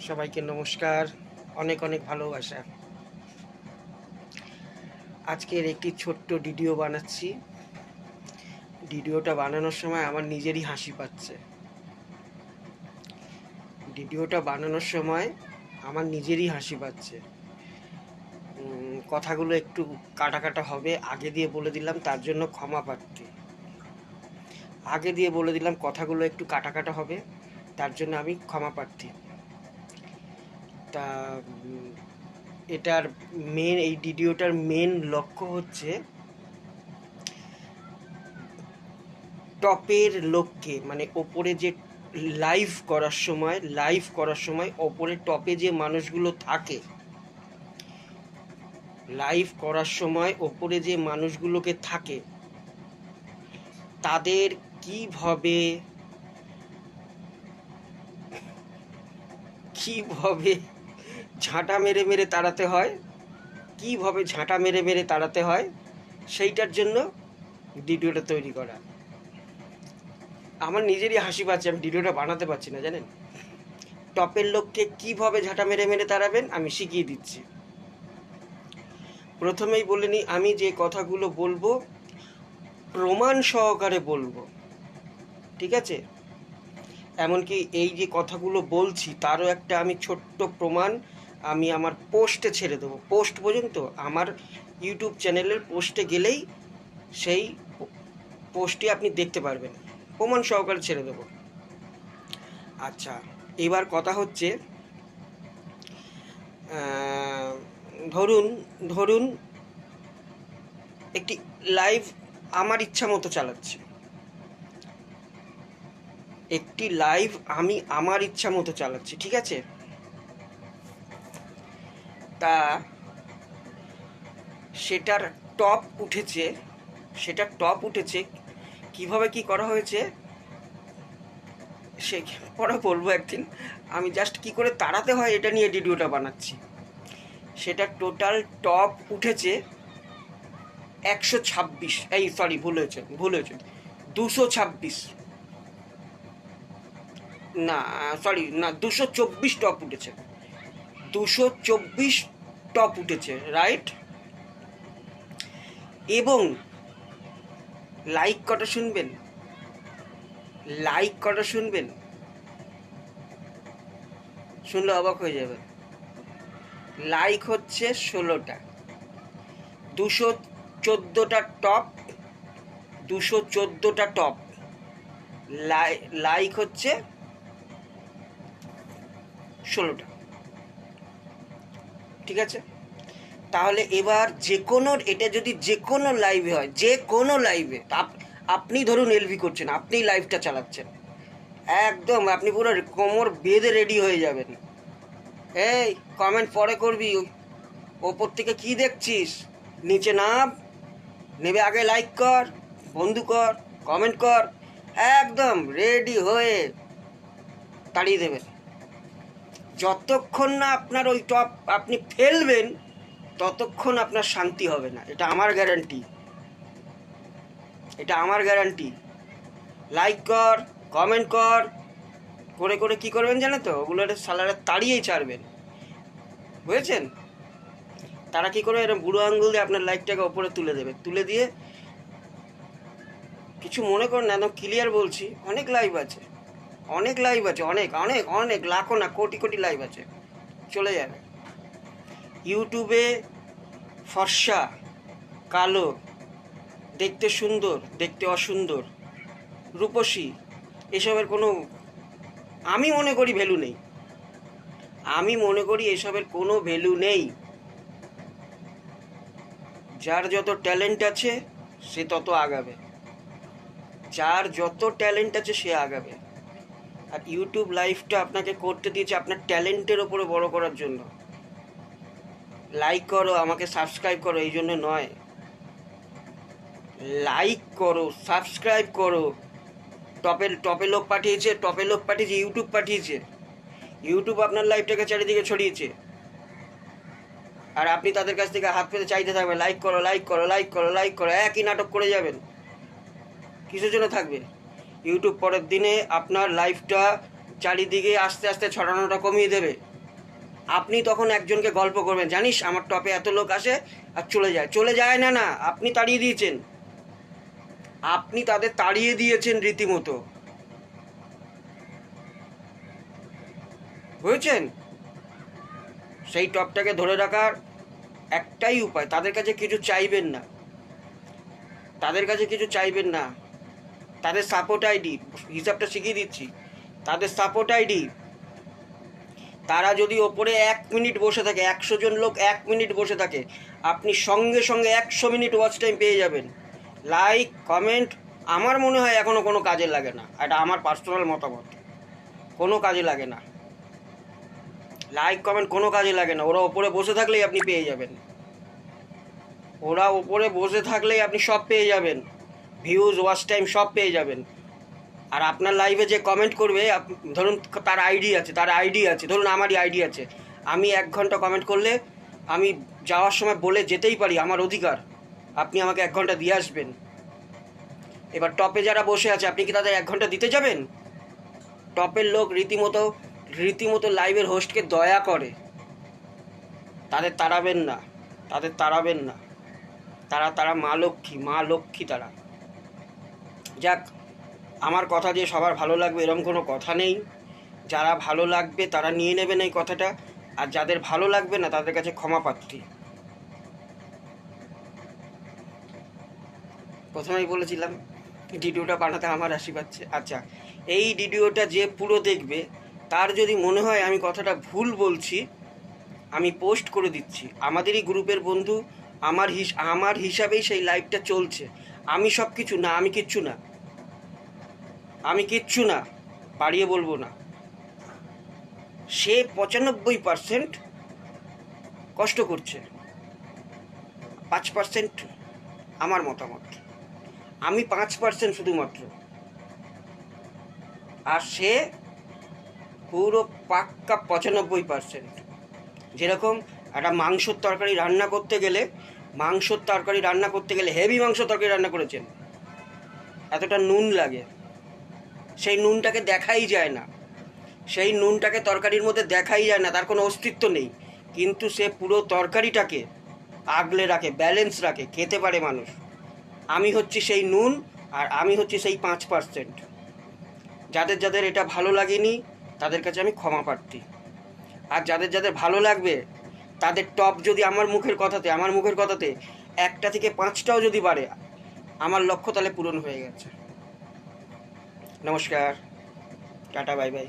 সবাইকে নমস্কার, অনেক অনেক ভালোবাসা। আজকের একটি ছোট্ট ভিডিও বানাচ্ছি। ভিডিওটা বানানোর সময় আমার নিজেরই হাসি পাচ্ছে। ভিডিওটা বানানোর সময় আমার নিজেরই হাসি পাচ্ছে। কথাগুলো একটু কাটা কাটা হবে, আগে দিয়ে বলে দিলাম, তার জন্য ক্ষমা প্রার্থী। আগে দিয়ে বলে দিলাম কথাগুলো একটু কাটা কাটা হবে, তার জন্য আমি ক্ষমা প্রার্থী। তা এটার এই ভিডিওটার মেন লক্ষ্য হচ্ছে টপের লোককে, মানে ওপরে যে লাইভ করার সময় ওপরে টপে যে মানুষগুলো থাকে, লাইভ করার সময় ওপরে যে মানুষগুলোকে থাকে তাদের কিভাবে ঝাঁটা মেরে মেরে তাড়াতে হয়, সেইটার জন্য ভিডিওটা তৈরি করা। আমার নিজেরই হাসি পাচ্ছে, আমি ভিডিওটা বানাতে পারছি না, জানেন। টপের লোককে কিভাবে ঝাঁটা মেরে মেরে তাড়াবেন আমি শিখিয়ে দিচ্ছি। প্রথমেই বলে নিই, আমি যে কথাগুলো বলবো প্রমাণ সহকারে বলবো, ঠিক আছে? এমনকি এই যে কথাগুলো বলছি তারও একটা আমি ছোট্ট প্রমাণ আমি আমার পোস্টে ছেড়ে দেবো। পোস্ট পর্যন্ত আমার ইউটিউব চ্যানেলের পোস্টে গেলেই সেই পোস্টটি আপনি দেখতে পারবেন, প্রমাণ সহকারে ছেড়ে দেবো। আচ্ছা, এবার কথা হচ্ছে, ধরুন একটি লাইভ আমার ইচ্ছা মতো চালাচ্ছি, আমি আমার ইচ্ছা মতো চালাচ্ছি, ঠিক আছে? তা সেটার টপ উঠেছে, কিভাবে কি করা হয়েছে সে পরে বলবো একদিন। আমি জাস্ট কি করে তাড়াতে হয় এটা নিয়ে ভিডিওটা বানাচ্ছি। সেটা টোটাল টপ উঠেছে 126, ভুল হয়েছে 226, না 224 টপ উঠেছে, 224 টপ উঠেছে, রাইট? এবং লাইক কটা শুনবেন, শুনলে অবাক হয়ে যাবে। লাইক হচ্ছে 16টা, 214টা টপ, লাইক হচ্ছে 16টা, ঠিক আছে? তাহলে এবার এটা যদি যে কোনো লাইভে হয়, আপনি ধরুন এলভি করছেন, আপনি লাইভটা চালাচ্ছেন, একদম আপনি পুরো কোমর বেঁধে রেডি হয়ে যাবেন। এই কমেন্ট পরে করবি, ওপর থেকে কি দেখছিস, নিচে নেবে আগে লাইক কর, বন্ধু কর, কমেন্ট কর, একদম রেডি হয়ে তাড়িয়ে দেবেন। যতক্ষণ না আপনার ওই টপ আপনি ফেলবেন ততক্ষণ আপনার শান্তি হবে না, এটা আমার গ্যারান্টি। লাইক কর, কমেন্ট করে কি করবেন জানো তো, ওগুলো সালারে তাড়িয়েই ছাড়বেন, বুঝেছেন? তারা কি করে, এরকম বুড়ো আঙ্গুল দিয়ে আপনার লাইকটাকে ওপরে তুলে দিয়ে কিছু মনে করেন না, একদম ক্লিয়ার বলছি, অনেক লাইভ আছে, অনেক লাখো না কোটি লাইভ আছে, চলে যাবে। ইউটিউবে ফর্সা, কালো, দেখতে সুন্দর, দেখতে অসুন্দর, রূপসী, এসবের কোনো, আমি মনে করি এসবের কোনো ভ্যালু নেই। যার যত ট্যালেন্ট আছে সে তত আগাবে, সে আগাবে। আর ইউটিউব লাইভটা আপনাকে করতে দিয়েছে আপনার ট্যালেন্টের ওপরে বড় করার জন্য। লাইক করো, আমাকে সাবস্ক্রাইব করো, এই জন্য নয়। লাইক করো, সাবস্ক্রাইব করো। টপে লোক পাঠিয়েছে, ইউটিউব আপনার লাইভটাকে চারিদিকে ছড়িয়েছে, আর আপনি তাদের কাছ থেকে হাত পেতে চাইতে থাকবেন, লাইক করো, একই নাটক করে যাবেন। কিসের জন্য থাকবে? ইউটিউব পরের দিনে আপনার লাইভটা চারিদিকে আস্তে আস্তে ছড়ানোটা কমিয়ে দেবে। আপনি তখন একজনকে গল্প করবেন, জানিস আমার টপে এত লোক আসে আর চলে যায় না, না আপনি তাড়িয়ে দিয়েছেন, আপনি তাদের তাড়িয়ে দিয়েছেন রীতিমতো, বুঝেছেন? সেই টপটাকে ধরে রাখার একটাই উপায়, তাদের কাছে কিছু চাইবেন না, তাদের কাছে কিছু চাইবেন না। তাদের সাপোর্ট আইডি, হিসাবটা শিখিয়ে দিচ্ছি, তাদের সাপোর্ট আইডি, তারা যদি ওপরে 1 মিনিট বসে থাকে, 100 জন লোক 1 মিনিট বসে থাকে, আপনি সঙ্গে সঙ্গে 100 মিনিট ওয়াচ টাইম পেয়ে যাবেন। লাইক কমেন্ট আমার মনে হয় এখনও কোনো কাজে লাগে না, এটা আমার পার্সোনাল মতামত, কোনো কাজে লাগে না। লাইক কমেন্ট কোনো কাজে লাগে না, ওরা ওপরে বসে থাকলেই আপনি পেয়ে যাবেন, ওরা ওপরে বসে থাকলেই আপনি সব পেয়ে যাবেন, ভিউজ ওয়াচ টাইম সব পেয়ে যাবেন। আর আপনার লাইভে যে কমেন্ট করবে, ধরুন তার আইডি আছে, ধরুন আমারই আইডি আছে, আমি 1 ঘন্টা কমেন্ট করলে আমি যাওয়ার সময় বলে যেতেই পারি, আমার অধিকার, আপনি আমাকে 1 ঘন্টা দিয়ে আসবেন। এবার টপে যারা বসে আছে, আপনি কি তাদের 1 ঘন্টা দিতে যাবেন? টপের লোক রীতিমতো লাইভের হোস্টকে দয়া করে, তাদের তাড়াবেন না, তারা মা লক্ষ্মী তারা। যাক, আমার কথা যে সবার ভালো লাগবে এরকম কোনো কথা নেই, যারা ভালো লাগবে তারা নিয়ে নেবেন এই কথাটা, আর যাদের ভালো লাগবে না তাদের কাছে ক্ষমা প্রার্থী। প্রথমেই বলেছিলাম ভিডিওটা বানাতে আমার হাসি পাচ্ছে। আচ্ছা, এই ভিডিওটা যে পুরো দেখবে, তার যদি মনে হয় আমি কথাটা ভুল বলছি, আমি পোস্ট করে দিচ্ছি, আমাদেরই গ্রুপের বন্ধু, আমার হিসাবেই সেই লাইভটা চলছে, আমি সব কিছু না, আমি কিচ্ছু না, বাড়িয়ে বলবো না। সে 95% কষ্ট করছে, 5% আমার মতামত, আমি 5% শুধুমাত্র, আর সে পুরো পাক্কা 95%। যেরকম একটা মাংসর তরকারি রান্না করতে গেলে হেভি মাংস তরকারি রান্না করেছেন, এতটা নুন লাগে, সেই নুনটাকে দেখাই যায় না, সেই নুনটাকে তরকারির মধ্যে দেখাই যায় না, তার কোনো অস্তিত্ব নেই, কিন্তু সে পুরো তরকারিটাকে আগলে রাখে, ব্যালেন্স রাখে, খেতে পারে মানুষ। আমি হচ্ছি সেই নুন, আর আমি হচ্ছি সেই 5%। যাদের এটা ভালো লাগেনি তাদের কাছে আমি ক্ষমা প্রার্থী, আর যাদের ভালো লাগবে তাদের টপ যদি আমার মুখের কথাতে 1টা থেকে 5টাও যদি বাড়ে, আমার লক্ষ্য তাহলে পূরণ হয়ে গেছে। নমস্কার, টাটা, বাই বাই।